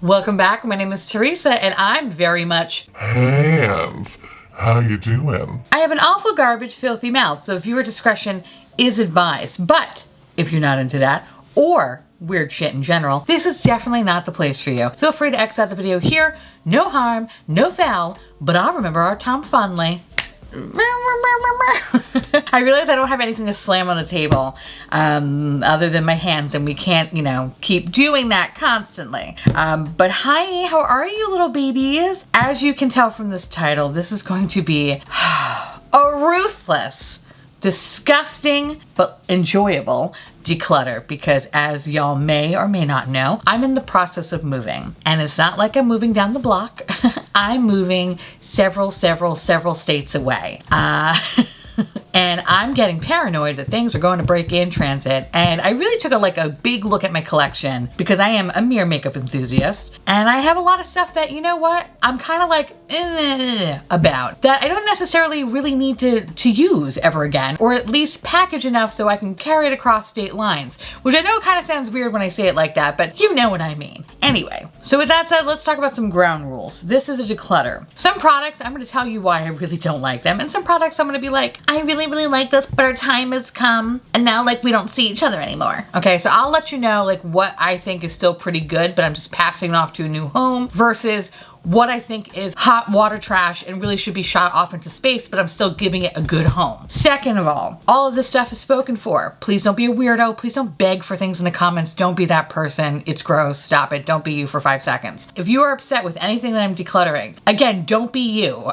Welcome back. My name is Theresa and I'm very much Hands. How you doing? I have an awful garbage filthy mouth, so viewer discretion is advised. But if you're not into that or weird shit in general, this is definitely not the place for you. Feel free to X out the video here. No harm, no foul, but I'll remember our Tom fondly. I realize I don't have anything to slam on the table other than my hands, and we can't, keep doing that constantly. But hi, how are you, little babies? As you can tell from this title, this is going to be a ruthless, disgusting, but enjoyable declutter, because as y'all may or may not know, I'm in the process of moving, and it's not like I'm moving down the block. I'm moving several states away. And I'm getting paranoid that things are going to break in transit. And I really took a big look at my collection, because I am a mere makeup enthusiast. And I have a lot of stuff that, you know what, I'm kind of like about, that I don't necessarily really need to use ever again, or at least package enough so I can carry it across state lines, which I know kind of sounds weird when I say it like that, but you know what I mean. Anyway, so with that said, let's talk about some ground rules. This is a declutter. Some products, I'm going to tell you why I really don't like them, and some products I'm going to be like, I really like this, but our time has come and now we don't see each other anymore. Okay, so I'll let you know what I think is still pretty good, but I'm just passing it off to a new home, versus what I think is hot water trash and really should be shot off into space, but I'm still giving it a good home. Second of all of this stuff is spoken for. Please don't be a weirdo. Please don't beg for things in the comments. Don't be that person. It's gross. Stop it. Don't be you for 5 seconds. If you are upset with anything that I'm decluttering, again, don't be you.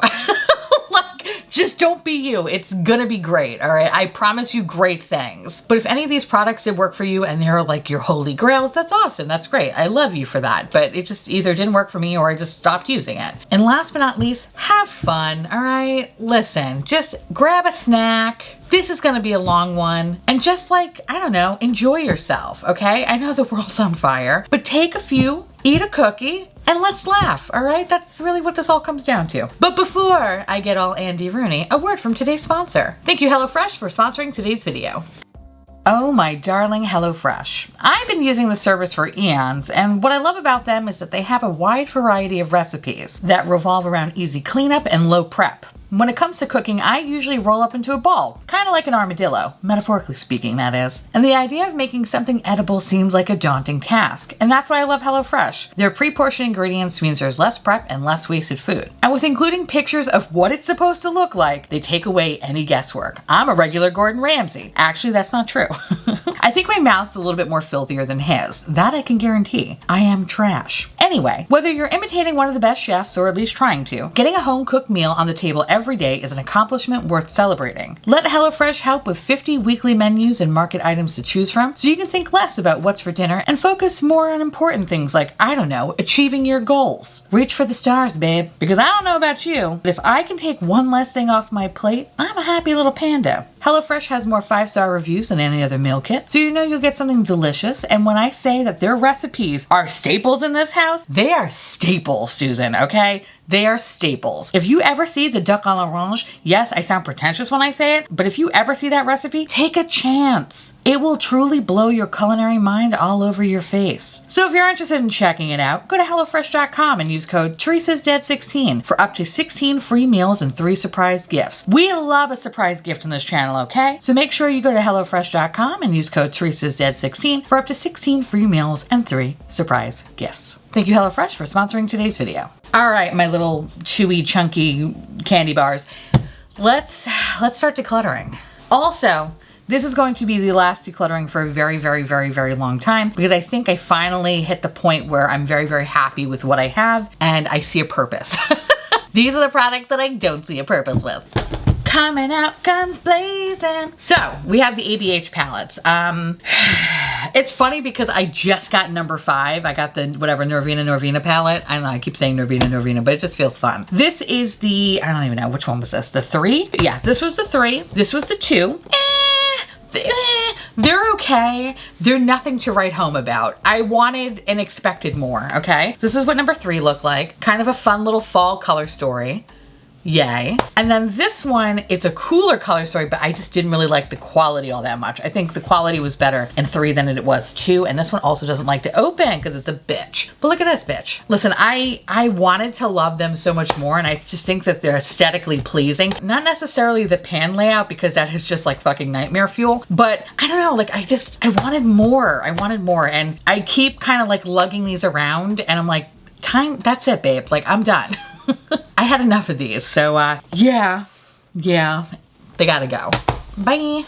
Just don't be you. It's gonna be great, all right? I promise you great things. But if any of these products did work for you and they're like your holy grails, that's awesome. That's great. I love you for that. But it just either didn't work for me or I just stopped using it. And last but not least, have fun, all right? Listen, just grab a snack. This is gonna be a long one. And just I don't know, enjoy yourself, okay? I know the world's on fire, but take a few, eat a cookie, and let's laugh, all right? That's really what this all comes down to. But before I get all Andy Rooney, a word from today's sponsor. Thank you, HelloFresh, for sponsoring today's video. Oh my darling HelloFresh. I've been using the service for eons, and what I love about them is that they have a wide variety of recipes that revolve around easy cleanup and low prep. When it comes to cooking, I usually roll up into a ball, kind of like an armadillo, metaphorically speaking, that is. And the idea of making something edible seems like a daunting task, and that's why I love HelloFresh. Their pre-portioned ingredients means there's less prep and less wasted food. And with including pictures of what it's supposed to look like, they take away any guesswork. I'm a regular Gordon Ramsay. Actually, that's not true. I think my mouth's a little bit more filthier than his. That I can guarantee. I am trash. Anyway, whether you're imitating one of the best chefs or at least trying to, getting a home-cooked meal on the table every day is an accomplishment worth celebrating. Let HelloFresh help with 50 weekly menus and market items to choose from, so you can think less about what's for dinner and focus more on important things like, I don't know, achieving your goals. Reach for the stars, babe. Because I don't know about you, but if I can take one less thing off my plate, I'm a happy little panda. HelloFresh has more 5-star reviews than any other meal kit, so you know you'll get something delicious. And when I say that their recipes are staples in this house, they are staples, Susan, okay? They are staples. If you ever see the duck à l'orange, yes, I sound pretentious when I say it, but if you ever see that recipe, take a chance. It will truly blow your culinary mind all over your face. So if you're interested in checking it out, go to HelloFresh.com and use code Teresa'sDead16 for up to 16 free meals and 3 surprise gifts. We love a surprise gift on this channel, okay? So make sure you go to HelloFresh.com and use code Teresa'sDead16 for up to 16 free meals and 3 surprise gifts. Thank you, HelloFresh, for sponsoring today's video. All right, my little chewy, chunky candy bars. Let's start decluttering. Also, this is going to be the last decluttering for a very long time, because I think I finally hit the point where I'm very happy with what I have and I see a purpose. These are the products that I don't see a purpose with. Coming out guns blazing. So we have the ABH palettes. It's funny because I just got number 5. I got the whatever Norvina palette. I don't know, I keep saying Norvina, but it just feels fun. This is the, I don't even know, which one was this? The 3? Yes, this was the 3. This was the 2. They're okay. They're nothing to write home about. I wanted and expected more, okay? This is what number 3 looked like. Kind of a fun little fall color story. Yay. And then this one, it's a cooler color story, but I just didn't really like the quality all that much. I think the quality was better in 3 than it was 2. And this one also doesn't like to open because it's a bitch. But look at this bitch. Listen, I wanted to love them so much more, and I just think that they're aesthetically pleasing. Not necessarily the pan layout, because that is just like fucking nightmare fuel. But I don't know, like I wanted more. I wanted more. And I keep kind of like lugging these around, and I'm like, time, that's it, babe. Like, I'm done. I had enough of these. So yeah, they gotta go. Bye.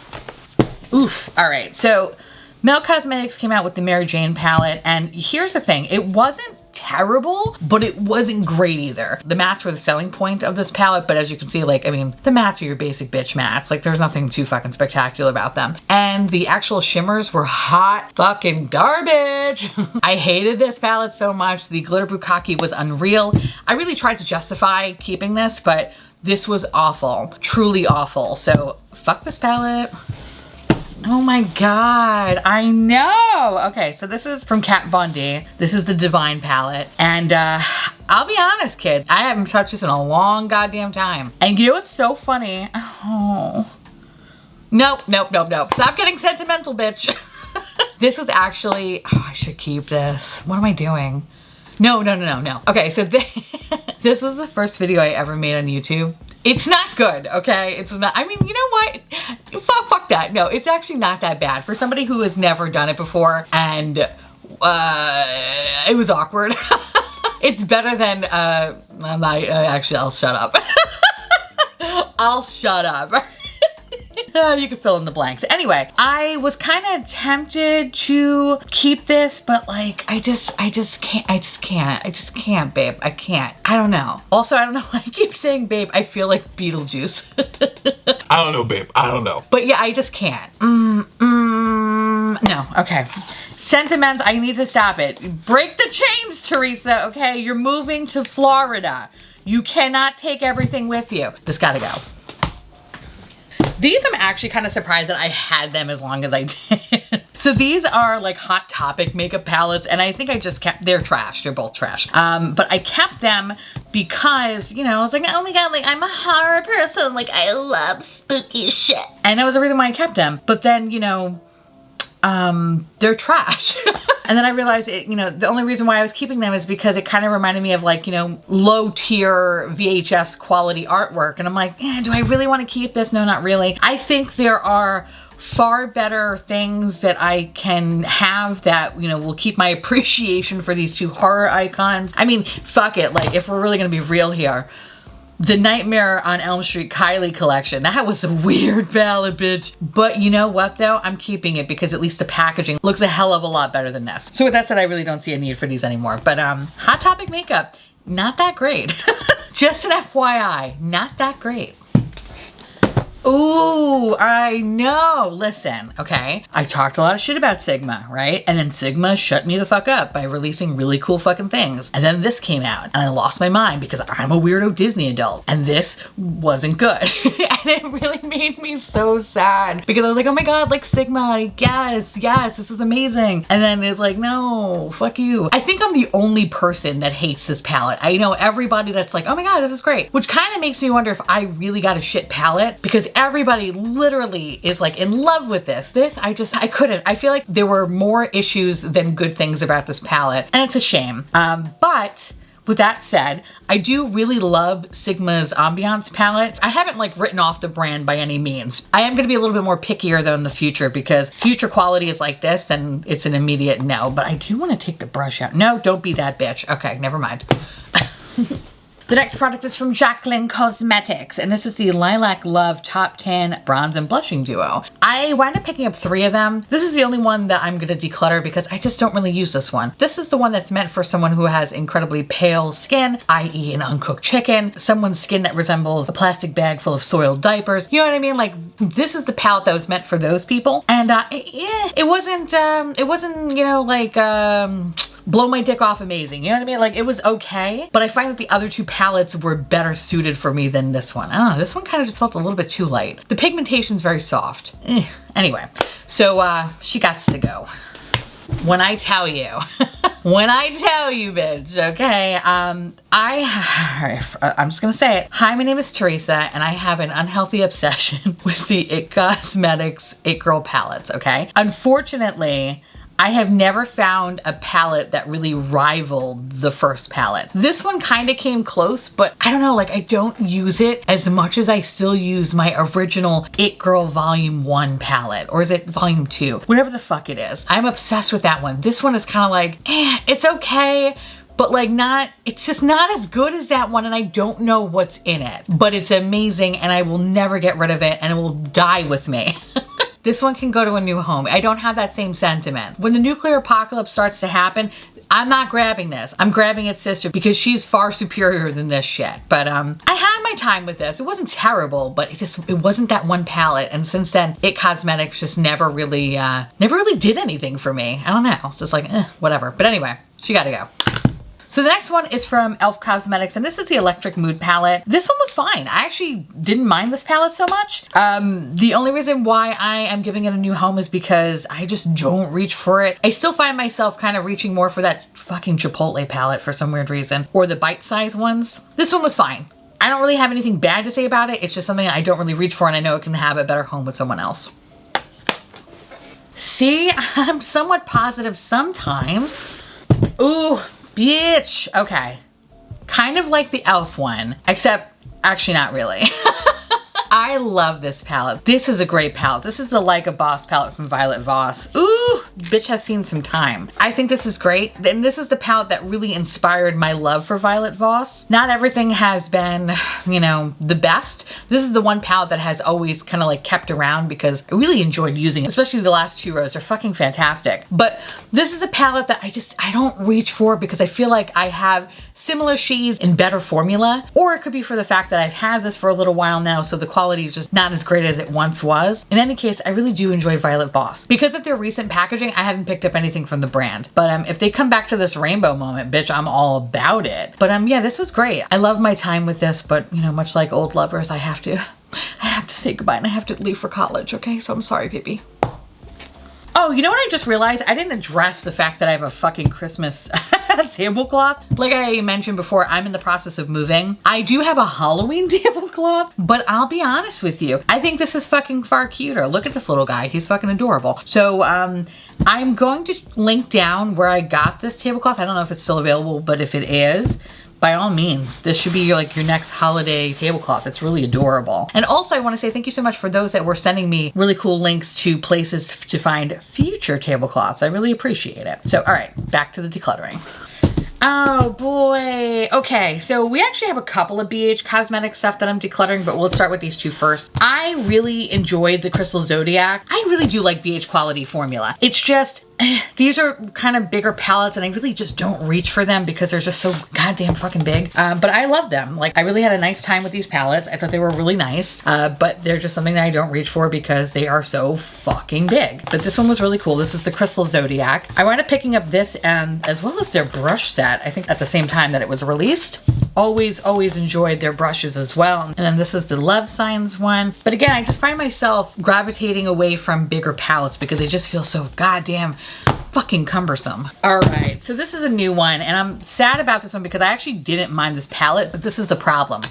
Oof. All right, so Mel Cosmetics came out with the Mary Jane palette, and here's the thing, it wasn't terrible, but it wasn't great either. The mattes were the selling point of this palette, but as you can see, like, I mean, the mattes are your basic bitch mattes. Like, there's nothing too fucking spectacular about them. And the actual shimmers were hot fucking garbage. I hated this palette so much. The glitter bukkake was unreal. I really tried to justify keeping this, but this was awful, truly awful. So fuck this palette. Oh my God, I know. Okay, so this is from Kat Von D. This is the Divine palette. And I'll be honest, kids, I haven't touched this in a long goddamn time. And you know what's so funny? Oh. Nope. Stop getting sentimental, bitch. This was actually, oh, I should keep this. What am I doing? No. Okay, so this was the first video I ever made on YouTube. It's not good, okay? It's not, I mean, you know what? Fuck that. No, it's actually not that bad. For somebody who has never done it before, and it was awkward. It's better than, actually, I'll shut up. I'll shut up. You can fill in the blanks. Anyway, I was kind of tempted to keep this, but like, I just can't, babe. I can't. I don't know. Also, I don't know why I keep saying babe. I feel like Beetlejuice. I don't know, babe. I don't know. But yeah, I just can't. No, okay. Sentiments, I need to stop it. Break the chains, Theresa, okay? You're moving to Florida. You cannot take everything with you. This gotta go. These I'm actually kind of surprised that I had them as long as I did. So these are like Hot Topic makeup palettes, and I think I just kept, they're trash, they're both trash. But I kept them because, you know, I was like, oh my God, like I'm a horror person, like I love spooky shit. And that was the reason why I kept them. But then, you know, they're trash. And then I realized, you know, the only reason why I was keeping them is because it kind of reminded me of like, you know, low tier VHS quality artwork. And I'm like, do I really want to keep this? No, not really. I think there are far better things that I can have that, you know, will keep my appreciation for these two horror icons. I mean, fuck it. Like, if we're really going to be real here, the Nightmare on Elm Street Kylie collection, that was a weird palette, bitch. But you know what though? I'm keeping it because at least the packaging looks a hell of a lot better than this. So with that said, I really don't see a need for these anymore. But Hot Topic makeup, not that great. Just an FYI, not that great. Ooh, I know. Listen, okay. I talked a lot of shit about Sigma, right? And then Sigma shut me the fuck up by releasing really cool fucking things. And then this came out and I lost my mind because I'm a weirdo Disney adult and this wasn't good. And it really made me so sad because I was like, oh my God, like Sigma, like, yes, this is amazing. And then it's like, no, fuck you. I think I'm the only person that hates this palette. I know everybody that's like, oh my God, this is great. Which kind of makes me wonder if I really got a shit palette because everybody literally is like in love with this. I couldn't. I feel like there were more issues than good things about this palette, and it's a shame. But with that said, I do really love Sigma's Ambiance palette. I haven't like written off the brand by any means. I am gonna be a little bit more pickier though in the future because future quality is like this and it's an immediate no, but I do wanna take the brush out. No, don't be that bitch. Okay, never mind. The next product is from Jacqueline Cosmetics, and this is the Lilac Love Top Tan Bronze and Blushing Duo. I wound up picking up 3 of them. This is the only one that I'm gonna declutter because I just don't really use this one. This is the one that's meant for someone who has incredibly pale skin, i.e. an uncooked chicken, someone's skin that resembles a plastic bag full of soiled diapers. You know what I mean? Like, this is the palette that was meant for those people. And it wasn't, you know, like, blow my dick off amazing. You know what I mean? Like, it was okay, but I find that the other 2 palettes were better suited for me than this one. I don't know, this one kind of just felt a little bit too light. The pigmentation's very soft. Anyway, so she gots to go. When I tell you, When I tell you, bitch, okay? I'm just gonna say it. Hi, my name is Theresa, and I have an unhealthy obsession with the IT Cosmetics It Girl palettes, okay? Unfortunately, I have never found a palette that really rivaled the first palette. This one kind of came close, but I don't know, like I don't use it as much as I still use my original It Girl Volume 1 palette. Or is it Volume 2? Whatever the fuck it is. I'm obsessed with that one. This one is kind of like, it's okay, but like it's just not as good as that one, and I don't know what's in it. But it's amazing, and I will never get rid of it, and it will die with me. This one can go to a new home. I don't have that same sentiment. When the nuclear apocalypse starts to happen, I'm not grabbing this. I'm grabbing its sister because she's far superior than this shit. But I had my time with this. It wasn't terrible, but it wasn't that one palette. And since then, IT Cosmetics just never really did anything for me. I don't know. It's just like, whatever. But anyway, she gotta go. So the next one is from e.l.f. Cosmetics, and this is the Electric Mood palette. This one was fine. I actually didn't mind this palette so much. The only reason why I am giving it a new home is because I just don't reach for it. I still find myself kind of reaching more for that fucking Chipotle palette for some weird reason, or the bite-sized ones. This one was fine. I don't really have anything bad to say about it. It's just something I don't really reach for, and I know it can have a better home with someone else. See, I'm somewhat positive sometimes. Ooh. Bitch. Okay. Kind of like the e.l.f. one, except actually not really. I love this palette. This is a great palette. This is the Like a Boss palette from Violet Voss. Ooh, bitch has seen some time. I think this is great. And this is the palette that really inspired my love for Violet Voss. Not everything has been, you know, the best. This is the one palette that has always kind of like kept around because I really enjoyed using it, especially the last two rows. They're fucking fantastic. But this is a palette that I don't reach for because I feel like I have similar shades in better formula, or it could be for the fact that I've had this for a little while now, so the quality is just not as great as it once was. In any case, I really do enjoy Violet Voss. Because of their recent packaging, I haven't picked up anything from the brand. But if they come back to this rainbow moment, bitch, I'm all about it. But yeah, this was great. I love my time with this, but you know, much like old lovers, I have to say goodbye and I have to leave for college, okay? So I'm sorry, baby. Oh, you know what I just realized? I didn't address the fact that I have a fucking Christmas tablecloth. Like I mentioned before, I'm in the process of moving. I do have a Halloween tablecloth, but I'll be honest with you. I think this is fucking far cuter. Look at this little guy. He's fucking adorable. So I'm going to link down where I got this tablecloth. I don't know if it's still available, but if it is, by all means, this should be like your next holiday tablecloth. It's really adorable. And also I want to say thank you so much for those that were sending me really cool links to places to find future tablecloths. I really appreciate it. So, all right, back to the decluttering. Oh boy. Okay, so we actually have a couple of BH Cosmetics stuff that I'm decluttering, but we'll start with these two first. I really enjoyed the Crystal Zodiac. I really do like BH quality formula. It's just, these are kind of bigger palettes and I really just don't reach for them because they're just so goddamn fucking big. But I love them. Like I really had a nice time with these palettes. I thought they were really nice, but they're just something that I don't reach for because they are so fucking big. But this one was really cool. This was the Crystal Zodiac. I wound up picking up this and as well as their brush set, I think at the same time that it was released. Always enjoyed their brushes as well. And then this is the Love Signs one. But again, I just find myself gravitating away from bigger palettes because they just feel so goddamn fucking cumbersome. All right, so this is a new one and I'm sad about this one because I actually didn't mind this palette, but this is the problem.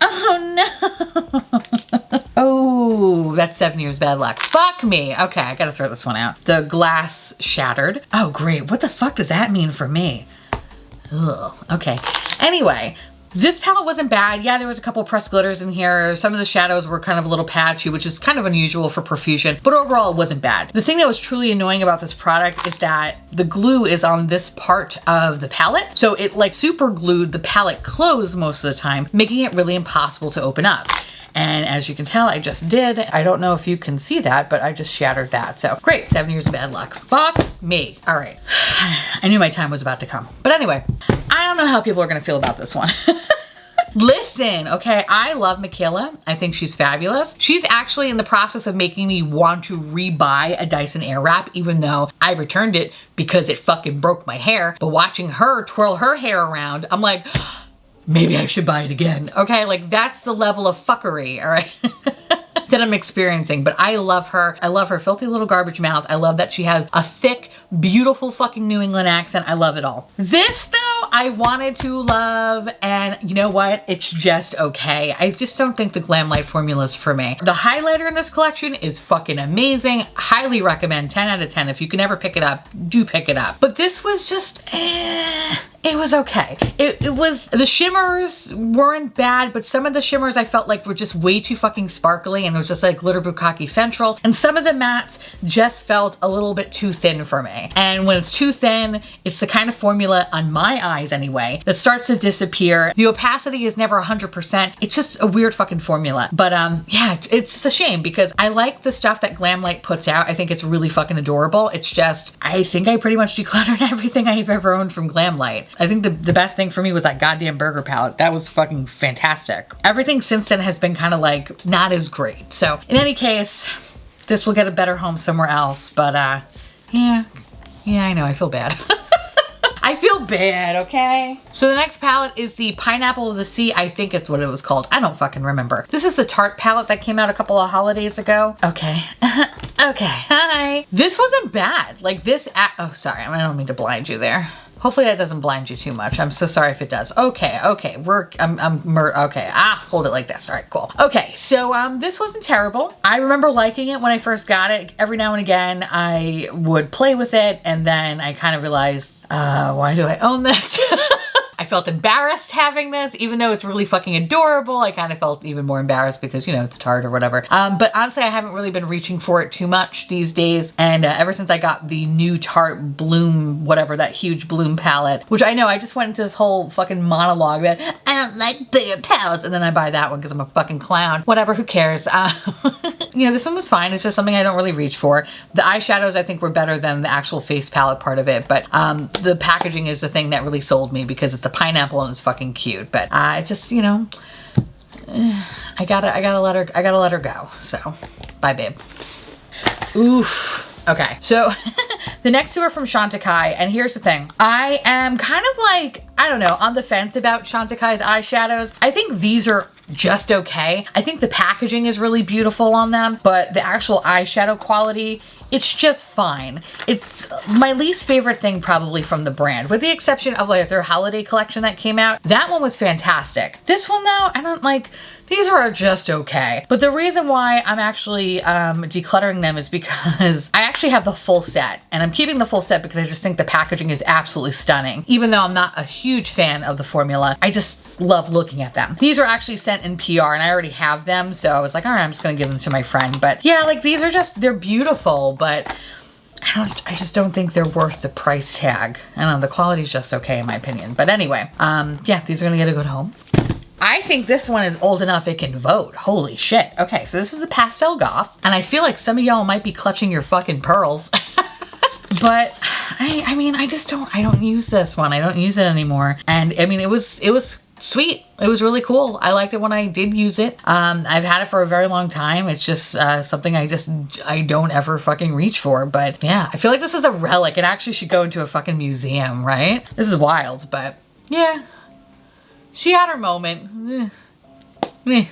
Oh no. Oh, that's 7 years bad luck. Fuck me. Okay, I gotta throw this one out. The glass shattered. Oh great, what the fuck does that mean for me? Ugh, okay. Anyway, this palette wasn't bad. Yeah, there was a couple pressed glitters in here. Some of the shadows were kind of a little patchy, which is kind of unusual for Profusion, but overall it wasn't bad. The thing that was truly annoying about this product is that the glue is on this part of the palette. So it like super glued the palette closed most of the time, making it really impossible to open up. And as you can tell, I just did. I don't know if you can see that, but I just shattered that. So great, 7 years of bad luck. Fuck me. All right. I knew my time was about to come. But anyway, I don't know how people are gonna feel about this one. Listen, okay, I love Michaela. I think she's fabulous. She's actually in the process of making me want to rebuy a Dyson Airwrap, even though I returned it because it fucking broke my hair. But watching her twirl her hair around, I'm like, maybe I should buy it again. Okay, like that's the level of fuckery, all right? that I'm experiencing. But I love her. I love her filthy little garbage mouth. I love that she has a thick, beautiful fucking New England accent. I love it all. This though, I wanted to love, and you know what? It's just okay. I just don't think the Glamlite formula is for me. The highlighter in this collection is fucking amazing. Highly recommend, 10 out of 10. If you can ever pick it up, do pick it up. But this was just, it was okay. It was, the shimmers weren't bad, but some of the shimmers I felt like were just way too fucking sparkly, and it was just like glitter bukkake central. And some of the mattes just felt a little bit too thin for me. And when it's too thin, it's the kind of formula, on my eyes anyway, that starts to disappear. The opacity is never 100%. It's just a weird fucking formula. But yeah, it's just a shame because I like the stuff that Glamlite puts out. I think it's really fucking adorable. It's just, I think I pretty much decluttered everything I've ever owned from Glamlite. I think the best thing for me was that goddamn burger palette. That was fucking fantastic. Everything since then has been kind of like not as great. So in any case, this will get a better home somewhere else. But yeah, I know, I feel bad. I feel bad, okay? So the next palette is the Pineapple of the Sea. I think it's what it was called. I don't fucking remember. This is the Tarte palette that came out a couple of holidays ago. Okay. Okay, hi. This wasn't bad. Like this, oh, sorry, I don't mean to blind you there. Hopefully that doesn't blind you too much. I'm so sorry if it does. Okay, okay, okay, hold it like this. All right, cool. Okay, so this wasn't terrible. I remember liking it when I first got it. Every now and again, I would play with it, and then I kind of realized, why do I own this? I felt embarrassed having this, even though it's really fucking adorable. I kind of felt even more embarrassed because, you know, it's Tarte or whatever. But honestly, I haven't really been reaching for it too much these days. And ever since I got the new Tarte Bloom, whatever, that huge Bloom palette, which I know I just went into this whole fucking monologue that I don't like bigger palettes. And then I buy that one because I'm a fucking clown. Whatever, who cares? You know, this one was fine. It's just something I don't really reach for. The eyeshadows I think were better than the actual face palette part of it. But the packaging is the thing that really sold me because it's a pineapple and it's fucking cute. But I just, you know, I gotta let her go. So bye, babe. Oof. Okay, so the next two are from Chantecaille, and here's the thing. I am kind of like, I don't know, on the fence about Chantecaille's eyeshadows. I think these are just okay. I think the packaging is really beautiful on them, but the actual eyeshadow quality, it's just fine. It's my least favorite thing probably from the brand, with the exception of like their holiday collection that came out. That one was fantastic. This one though, I don't like, these are just okay. But the reason why I'm actually decluttering them is because I actually have the full set, and I'm keeping the full set because I just think the packaging is absolutely stunning. Even though I'm not a huge fan of the formula, I just love looking at them. These are actually sent in PR and I already have them, so I was like, all right, I'm just gonna give them to my friend. But yeah, like these are just, they're beautiful, but I just don't think they're worth the price tag. I don't know, the quality's just okay in my opinion. But anyway, yeah, these are gonna get a good home. I think this one is old enough it can vote. Holy shit. Okay, so this is the Pastel Goth, and I feel like some of y'all might be clutching your fucking pearls. But I mean, I don't use this one. I don't use it anymore. And I mean, it was sweet. It was really cool. I liked it when I did use it. I've had it for a very long time. It's just something I don't ever fucking reach for. But yeah, I feel like this is a relic. It actually should go into a fucking museum, right? This is wild, but yeah. She had her moment. The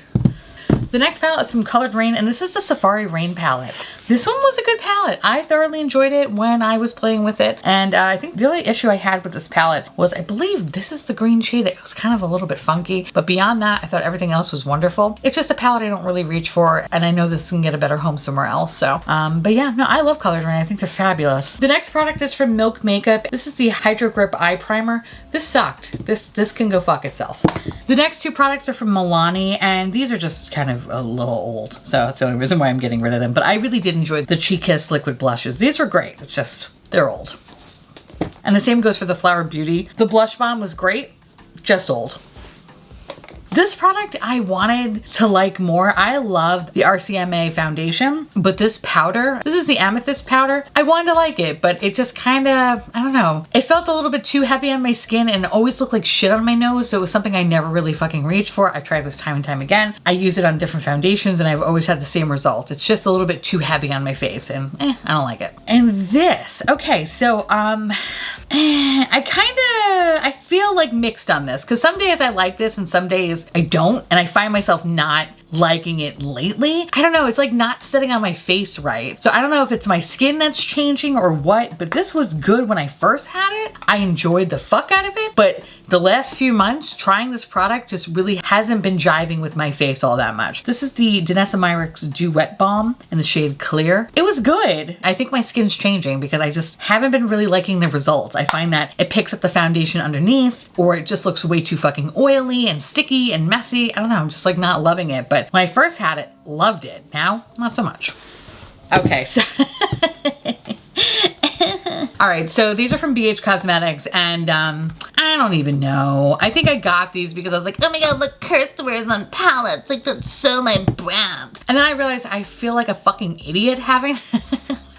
next palette is from Colored Rain, and this is the Safari Rain palette. This one was a good palette. I thoroughly enjoyed it when I was playing with it. And I think the only issue I had with this palette was, I believe this is the green shade. It was kind of a little bit funky, but beyond that, I thought everything else was wonderful. It's just a palette I don't really reach for, and I know this can get a better home somewhere else. So, but yeah, no, I love Colored Rain. I think they're fabulous. The next product is from Milk Makeup. This is the Hydro Grip Eye Primer. This sucked. This can go fuck itself. The next two products are from Milani, and these are just kind of a little old. So that's the only reason why I'm getting rid of them. But I really did enjoy the Cheek Kiss liquid blushes. These were great. It's just, they're old. And the same goes for the Flower Beauty. The blush bomb was great, just old. This product I wanted to like more. I loved the RCMA foundation, but this powder, this is the Amethyst powder. I wanted to like it, but it just kind of, I don't know. It felt a little bit too heavy on my skin and always looked like shit on my nose. So it was something I never really fucking reached for. I tried this time and time again. I use it on different foundations and I've always had the same result. It's just a little bit too heavy on my face and I don't like it. And this, okay, so I feel like mixed on this because some days I like this and some days I don't, and I find myself not liking it lately. I don't know, it's like not sitting on my face right. So I don't know if it's my skin that's changing or what, but this was good when I first had it. I enjoyed the fuck out of it, but the last few months trying this product just really hasn't been jiving with my face all that much. This is the Danessa Myricks Duet Balm in the shade Clear. It was good. I think my skin's changing because I just haven't been really liking the results. I find that it picks up the foundation underneath, or it just looks way too fucking oily and sticky and messy. I don't know, I'm just like not loving it. But when I first had it, loved it. Now, not so much. Okay, so all right, so these are from BH Cosmetics, and I don't even know. I think I got these because I was like, oh my god, look, Kirsten wears on palettes. Like, that's so my brand. And then I realized I feel like a fucking idiot having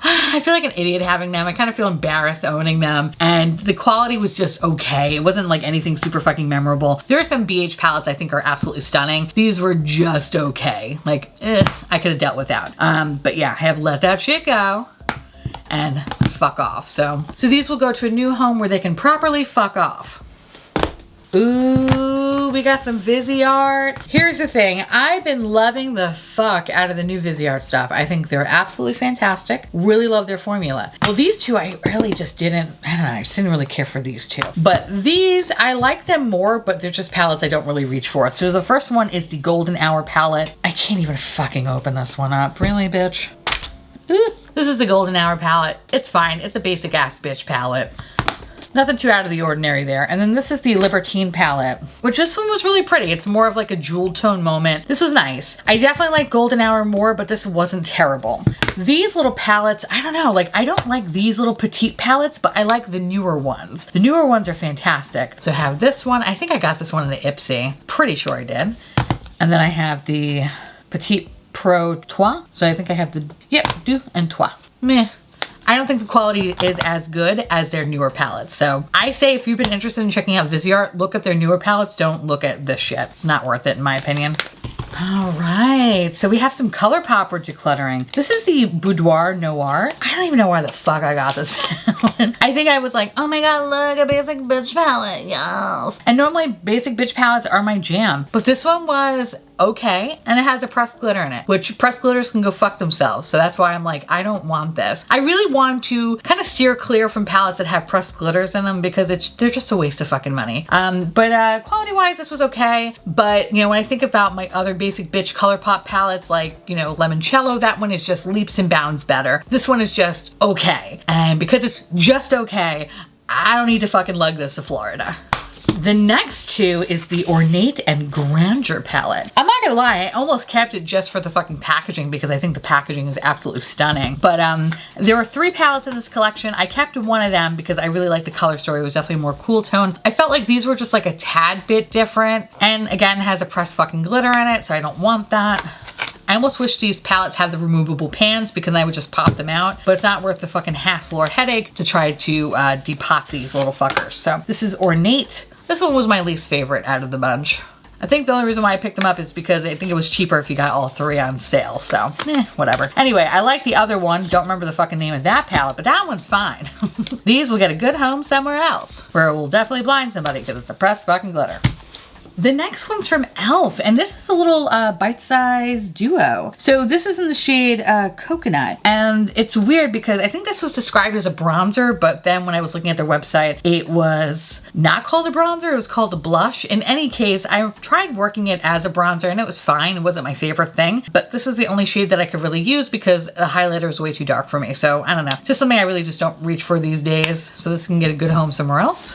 I feel like an idiot having them. I kind of feel embarrassed owning them, and the quality was just okay. It wasn't like anything super fucking memorable. There are some BH palettes I think are absolutely stunning. These were just okay. Like, I could have dealt without. But yeah, I have let that shit go and fuck off. So these will go to a new home where they can properly fuck off. Ooh, we got some Viseart. Here's the thing. I've been loving the fuck out of the new Viseart stuff. I think they're absolutely fantastic. Really love their formula. Well, these two, I really just didn't, I don't know, I just didn't really care for these two. But these, I like them more, but they're just palettes I don't really reach for. So the first one is the Golden Hour palette. I can't even fucking open this one up. Really, bitch? Ooh. This is the Golden Hour palette. It's fine. It's a basic ass bitch palette. Nothing too out of the ordinary there. And then this is the Libertine palette, which this one was really pretty. It's more of like a jewel tone moment. This was nice. I definitely like Golden Hour more, but this wasn't terrible. These little palettes, I don't know, like I don't like these little petite palettes, but I like the newer ones. The newer ones are fantastic. So I have this one. I think I got this one in the Ipsy. Pretty sure I did. And then I have the Petite Pro Trois. So I think I have the, yep, Deux and Trois. Meh. I don't think the quality is as good as their newer palettes. So I say if you've been interested in checking out Viseart, look at their newer palettes. Don't look at this shit. It's not worth it in my opinion. All right, so we have some Colourpop we're decluttering. This is the Boudoir Noir. I don't even know why the fuck I got this palette. I think I was like, oh my god, look, a basic bitch palette, yes. And normally basic bitch palettes are my jam, but this one was okay, and it has a pressed glitter in it, which pressed glitters can go fuck themselves. So that's why I'm like, I don't want this. I really want to kind of steer clear from palettes that have pressed glitters in them because they're just a waste of fucking money. But quality wise, this was okay. But you know, when I think about my other basic bitch Colourpop palettes, like, you know, Limoncello, that one is just leaps and bounds better. This one is just okay. And because it's just okay, I don't need to fucking lug this to Florida. The next two is the Ornate and Grandeur palette. I'm not gonna lie, I almost kept it just for the fucking packaging because I think the packaging is absolutely stunning. But there were 3 palettes in this collection. I kept one of them because I really liked the color story. It was definitely more cool tone. I felt like these were just like a tad bit different. And again, it has a pressed fucking glitter in it, so I don't want that. I almost wish these palettes had the removable pans because I would just pop them out, but it's not worth the fucking hassle or headache to try to depot these little fuckers. So this is Ornate. This one was my least favorite out of the bunch. I think the only reason why I picked them up is because I think it was cheaper if you got all 3 on sale, so whatever. Anyway, I like the other one. Don't remember the fucking name of that palette, but that one's fine. These will get a good home somewhere else, where it will definitely blind somebody because it's a pressed fucking glitter. The next one's from e.l.f. and this is a little bite-sized duo. So this is in the shade Coconut, and it's weird because I think this was described as a bronzer, but then when I was looking at their website, it was not called a bronzer, it was called a blush. In any case, I tried working it as a bronzer and it was fine. It wasn't my favorite thing, but this was the only shade that I could really use because the highlighter is way too dark for me. So I don't know, just something I really just don't reach for these days. So this can get a good home somewhere else.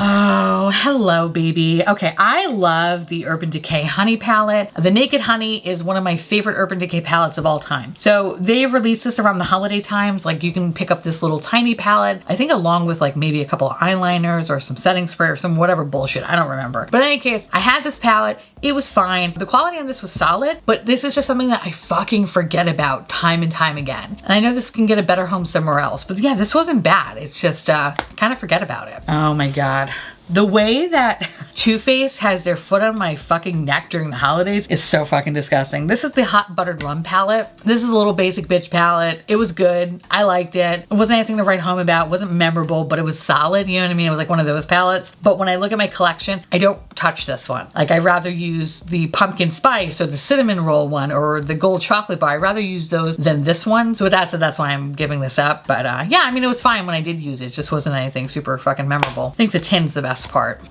Oh, hello, baby. Okay, I love the Urban Decay Honey palette. The Naked Honey is one of my favorite Urban Decay palettes of all time. So they released this around the holiday times. Like you can pick up this little tiny palette, I think along with like maybe a couple of eyeliners or some setting spray or some whatever bullshit. I don't remember. But in any case, I had this palette. It was fine. The quality on this was solid, but this is just something that I fucking forget about time and time again. And I know this can get a better home somewhere else, but yeah, this wasn't bad. It's just, kind of forget about it. Oh my God. The way that Too Faced has their foot on my fucking neck during the holidays is so fucking disgusting. This is the Hot Buttered Rum palette. This is a little basic bitch palette. It was good. I liked it. It wasn't anything to write home about. It wasn't memorable, but it was solid. You know what I mean? It was like one of those palettes. But when I look at my collection, I don't touch this one. Like, I'd rather use the pumpkin spice or the cinnamon roll one or the gold chocolate bar. I'd rather use those than this one. So with that said, that's why I'm giving this up. But yeah, I mean, it was fine when I did use it. It just wasn't anything super fucking memorable. I think the tin's the best part.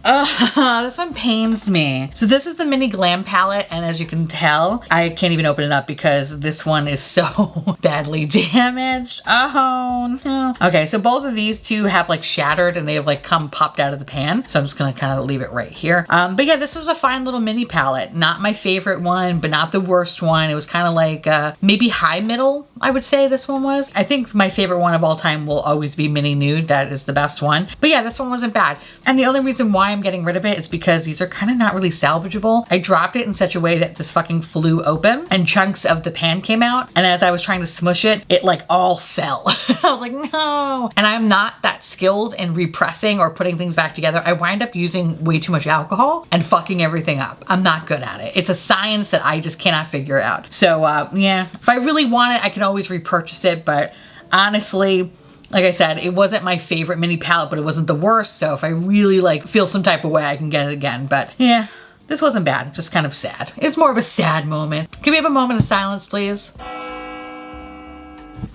This one pains me. So this is the mini glam palette, and as you can tell, I can't even open it up because this one is so badly damaged. Oh no. Okay, so both of these two have like shattered and they have like come popped out of the pan. So I'm just gonna kind of leave it right here. But yeah, this was a fine little mini palette. Not my favorite one, but not the worst one. It was kind of like maybe high middle, I would say this one was. I think my favorite one of all time will always be Mini Nude. That is the best one. But yeah, this one wasn't bad. And the only reason why I'm getting rid of it is because these are kind of not really salvageable. I dropped it in such a way that this fucking flew open and chunks of the pan came out. And as I was trying to smush it, it like all fell. I was like, no. And I'm not that skilled in repressing or putting things back together. I wind up using way too much alcohol and fucking everything up. I'm not good at it. It's a science that I just cannot figure out. So yeah, if I really want it, I can always repurchase it. But honestly, like I said, it wasn't my favorite mini palette, but it wasn't the worst. So if I really like feel some type of way, I can get it again. But yeah, this wasn't bad. It's just kind of sad. It's more of a sad moment. Can we have a moment of silence, please?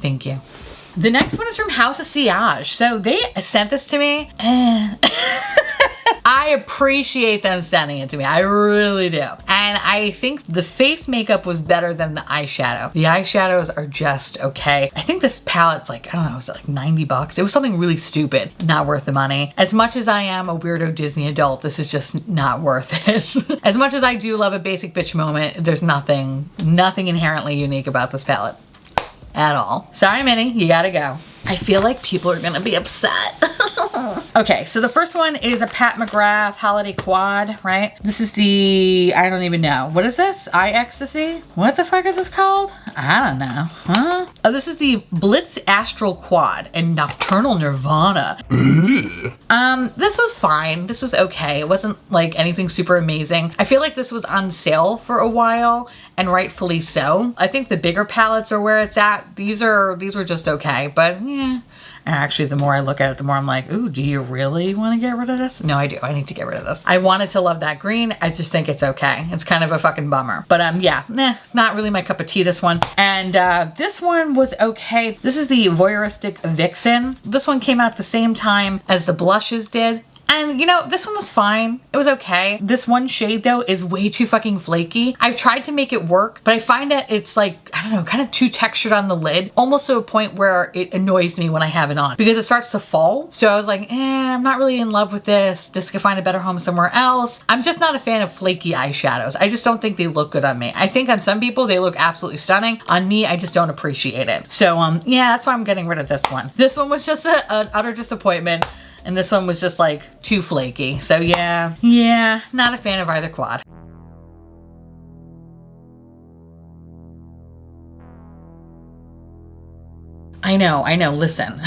Thank you. The next one is from House of Sillage. So they sent this to me. I appreciate them sending it to me. I really do. And I think the face makeup was better than the eyeshadow. The eyeshadows are just okay. I think this palette's like, I don't know, is it like 90 bucks? It was something really stupid. Not worth the money. As much as I am a weirdo Disney adult, this is just not worth it. As much as I do love a basic bitch moment, there's nothing inherently unique about this palette. At all. Sorry, Minnie, you gotta go. I feel like people are gonna be upset. Okay, so the first one is a Pat McGrath Holiday Quad, right? This is the, I don't even know. What is this? Eye Ecstasy? What the fuck is this called? I don't know. Huh? Oh, this is the Blitz Astral Quad and Nocturnal Nirvana. This was fine. This was okay. It wasn't like anything super amazing. I feel like this was on sale for a while, and rightfully so. I think the bigger palettes are where it's at. These were just okay, but yeah. And actually, the more I look at it, the more I'm like, ooh, do you really want to get rid of this? No, I do. I need to get rid of this. I wanted to love that green. I just think it's okay. It's kind of a fucking bummer. But yeah, not really my cup of tea, this one. And this one was okay. This is the Voyeuristic Vixen. This one came out the same time as the blushes did. And you know, this one was fine. It was okay. This one shade though is way too fucking flaky. I've tried to make it work, but I find that it's like, I don't know, kind of too textured on the lid, almost to a point where it annoys me when I have it on because it starts to fall. So I was like, I'm not really in love with this. This could find a better home somewhere else. I'm just not a fan of flaky eyeshadows. I just don't think they look good on me. I think on some people they look absolutely stunning. On me, I just don't appreciate it. So yeah, that's why I'm getting rid of this one. This one was just an utter disappointment. And this one was just like too flaky. So yeah, not a fan of either quad. I know, listen.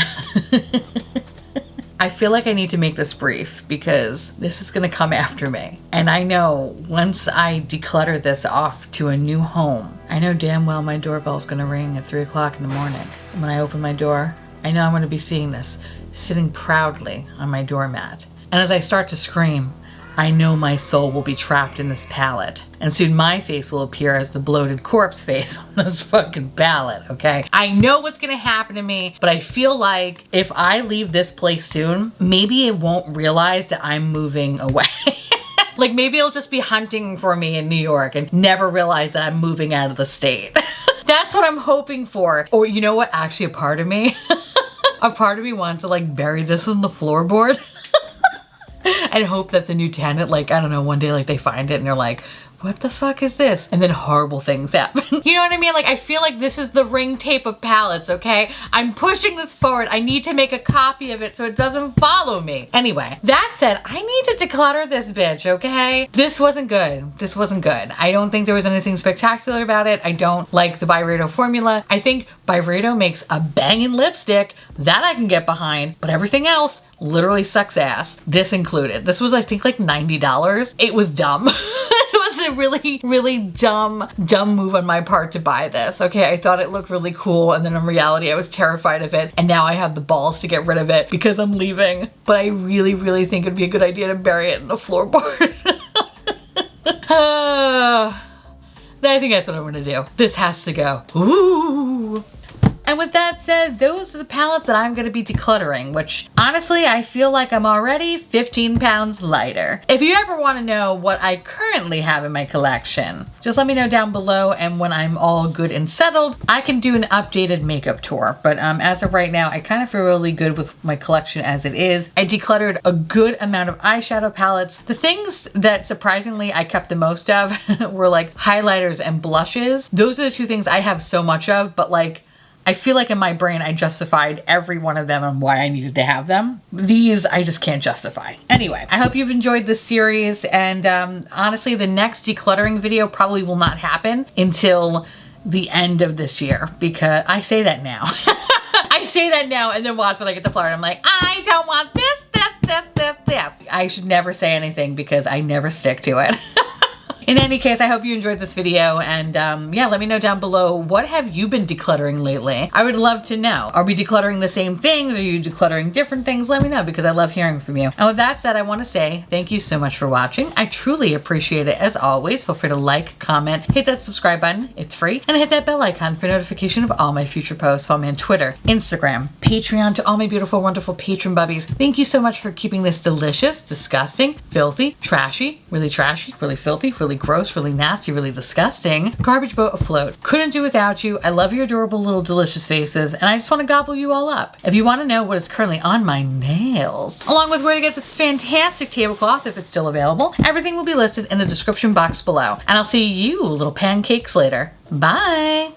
I feel like I need to make this brief because this is gonna come after me. And I know once I declutter this off to a new home, I know damn well my doorbell's gonna ring at 3 o'clock in the morning. And when I open my door, I know I'm gonna be seeing this sitting proudly on my doormat. And as I start to scream, I know my soul will be trapped in this palette. And soon my face will appear as the bloated corpse face on this fucking palette, okay? I know what's gonna happen to me, but I feel like if I leave this place soon, maybe it won't realize that I'm moving away. Like maybe it'll just be hunting for me in New York and never realize that I'm moving out of the state. That's what I'm hoping for. Or you know what, actually a part of me wants to like bury this in the floorboard and hope that the new tenant, like, I don't know, one day like they find it and they're like, what the fuck is this? And then horrible things happen. You know what I mean? Like, I feel like this is the ring tape of palettes, okay? I'm pushing this forward. I need to make a copy of it so it doesn't follow me. Anyway, that said, I need to declutter this bitch, okay? This wasn't good. This wasn't good. I don't think there was anything spectacular about it. I don't like the Byredo formula. I think Byredo makes a banging lipstick that I can get behind, but everything else literally sucks ass. This included. This was, I think, like $90. It was dumb. It was a really, really dumb move on my part to buy this. Okay, I thought it looked really cool, and then in reality I was terrified of it, and now I have the balls to get rid of it because I'm leaving. But I really, really think it'd be a good idea to bury it in the floorboard. I think that's what I'm gonna do. This has to go. Ooh. And with that said, those are the palettes that I'm gonna be decluttering, which honestly, I feel like I'm already 15 pounds lighter. If you ever wanna know what I currently have in my collection, just let me know down below, and when I'm all good and settled, I can do an updated makeup tour. But as of right now, I kind of feel really good with my collection as it is. I decluttered a good amount of eyeshadow palettes. The things that surprisingly I kept the most of were like highlighters and blushes. Those are the two things I have so much of, but like, I feel like in my brain I justified every one of them and why I needed to have them. These I just can't justify. Anyway, I hope you've enjoyed this series, and honestly, the next decluttering video probably will not happen until the end of this year, because I say that now. I say that now, and then watch when I get to Florida. I'm like, I don't want this. I should never say anything because I never stick to it. In any case, I hope you enjoyed this video, and yeah, let me know down below, what have you been decluttering lately? I would love to know. Are we decluttering the same things? Are you decluttering different things? Let me know, because I love hearing from you. And with that said, I want to say thank you so much for watching. I truly appreciate it as always. Feel free to like, comment, hit that subscribe button, it's free, and hit that bell icon for notification of all my future posts. Follow me on Twitter, Instagram, Patreon, to all my beautiful, wonderful patron bubbies. Thank you so much for keeping this delicious, disgusting, filthy, trashy, really filthy, really gross, really nasty, really disgusting garbage boat afloat. Couldn't do without you. I love your adorable little delicious faces, and I just want to gobble you all up. If you want to know what is currently on my nails, along with where to get this fantastic tablecloth if it's still available, everything will be listed in the description box below. And I'll see you little pancakes later. Bye!